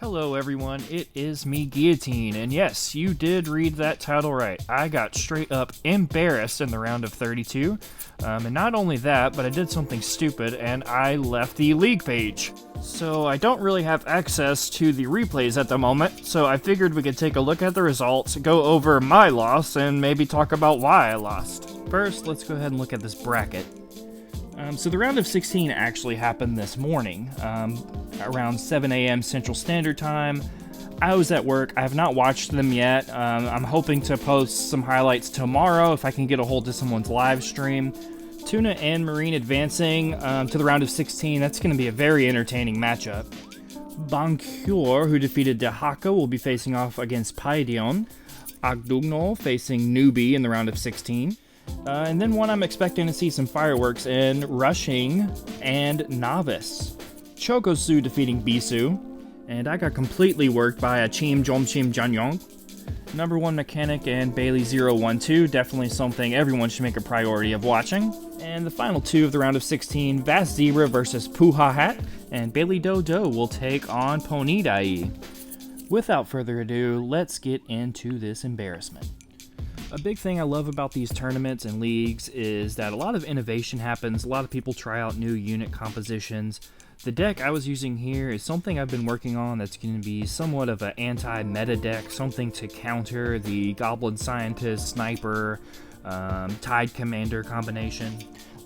Hello everyone, it is me, Guillotine, and yes, you did read that title right. I got straight up embarrassed in the round of 32, and not only that, but I did something stupid and I left the league page. So I don't really have access to the replays at the moment, so I figured we could take a look at the results, go over my loss, and maybe talk about why I lost. First, let's go ahead and look at this bracket. So the round of 16 actually happened this morning, around 7 a.m. Central Standard Time. I was at work. I have not watched them yet. I'm hoping to post some highlights tomorrow if I can get a hold of someone's live stream. Tuna and Marine advancing to the round of 16. That's going to be a very entertaining matchup. Conqueror, who defeated Dehaka, will be facing off against Paidion. Agdugno facing Newbie in the round of 16. And then one I'm expecting to see some fireworks in, Rushing and Novice. Chokosu defeating Bisu, and I got completely worked by Achim Jomchim Janyong. Number 1 Mechanic and Bailey 012, definitely something everyone should make a priority of watching. And the final two of the round of 16, Vast Zebra versus Puha Hat, and Bailey Dodo will take on Pony Dai. Without further ado, let's get into this embarrassment. A big thing I love about these tournaments and leagues is that a lot of innovation happens, a lot of people try out new unit compositions. The deck I was using here is something I've been working on that's going to be somewhat of an anti-meta deck, something to counter the Goblin Scientist, Sniper, Tide Commander combination.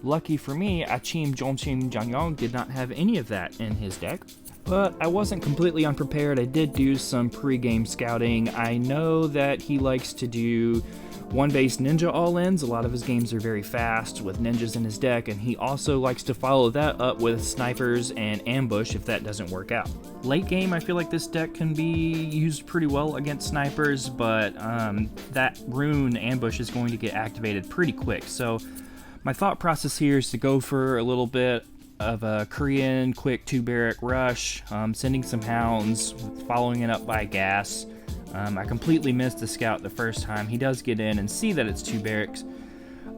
Lucky for me, Achim Jomchim Janyong did not have any of that in his deck. But I wasn't completely unprepared. I did do some pre-game scouting. I know that he likes to do one-base ninja all-ins. A lot of his games are very fast with ninjas in his deck, and he also likes to follow that up with snipers and ambush if that doesn't work out. Late game, I feel like this deck can be used pretty well against snipers, but that rune ambush is going to get activated pretty quick. So my thought process here is to go for a little bit of a Korean quick 2-barrack rush, sending some hounds, following it up by gas. I completely missed the scout the first time. He does get in and see that it's 2 barracks.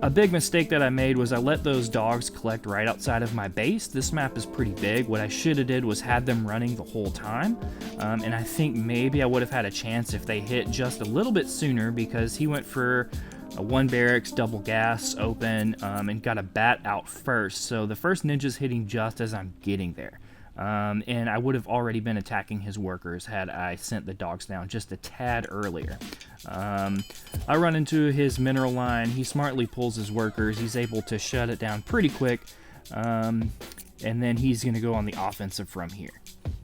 A big mistake that I made was I let those dogs collect right outside of my base. This map is pretty big. What I should have did was had them running the whole time, and I think maybe I would have had a chance if they hit just a little bit sooner, because he went for a 1 barracks, double gas, open, and got a bat out first. So the first ninja's hitting just as I'm getting there. And I would have already been attacking his workers had I sent the dogs down just a tad earlier. I run into his mineral line. He smartly pulls his workers. He's able to shut it down pretty quick. And then he's going to go on the offensive from here.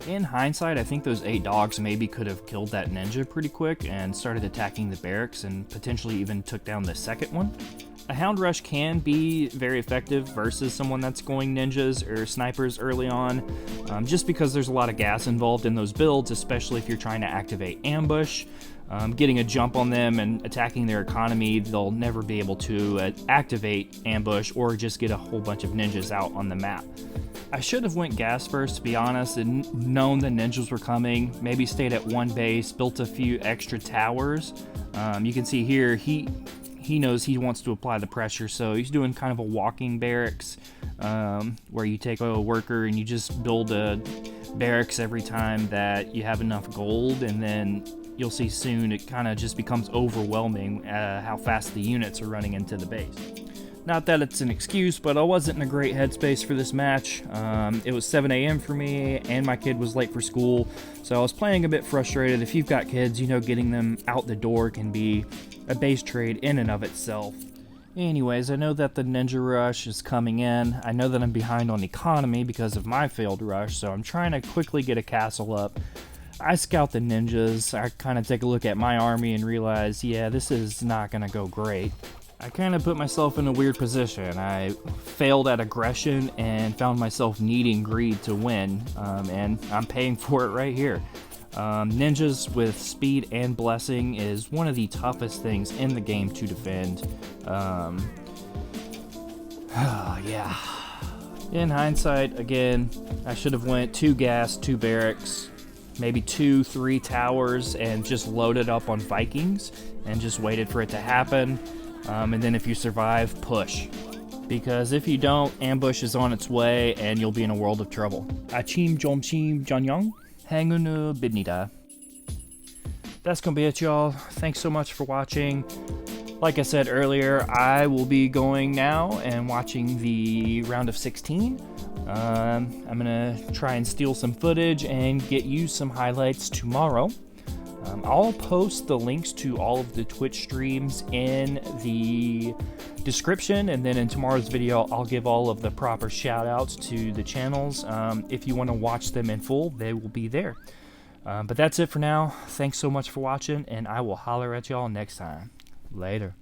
In hindsight, I think those 8 dogs maybe could have killed that ninja pretty quick and started attacking the barracks and potentially even took down the second one. A hound rush can be very effective versus someone that's going ninjas or snipers early on, just because there's a lot of gas involved in those builds, especially if you're trying to activate ambush. Getting a jump on them and attacking their economy, they'll never be able to activate ambush or just get a whole bunch of ninjas out on the map. I should have went gas first, to be honest, and known the ninjas were coming, maybe stayed at 1 base, built a few extra towers. You can see here, he knows he wants to apply the pressure, so he's doing kind of a walking barracks, where you take a worker and you just build a barracks every time that you have enough gold, and then you'll see soon it kind of just becomes overwhelming how fast the units are running into the base. Not that it's an excuse, but I wasn't in a great headspace for this match. It was 7 a.m. for me, and my kid was late for school, so I was playing a bit frustrated. If you've got kids, you know getting them out the door can be a base trade in and of itself. Anyways, I know that the ninja rush is coming in. I know that I'm behind on economy because of my failed rush, so I'm trying to quickly get a castle up. I scout the ninjas. I kind of take a look at my army and realize, yeah, this is not going to go great. I kind of put myself in a weird position. I failed at aggression and found myself needing greed to win, and I'm paying for it right here. Ninjas with speed and blessing is one of the toughest things in the game to defend. Yeah. In hindsight, again, I should have went 2 gas, 2 barracks, maybe 2, 3 towers, and just loaded up on Vikings and just waited for it to happen. And then if you survive, push. Because if you don't, ambush is on its way and you'll be in a world of trouble. Achim Jomchim Janyong 행운입니다. That's gonna be it, y'all. Thanks so much for watching. Like I said earlier, I will be going now and watching the round of 16. I'm gonna try and steal some footage and get you some highlights tomorrow. I'll post the links to all of the Twitch streams in the description, and then in tomorrow's video I'll give all of the proper shout outs to the channels. If you want to watch them in full, they will be there. But that's it for now. Thanks so much for watching, and I will holler at y'all next time. Later.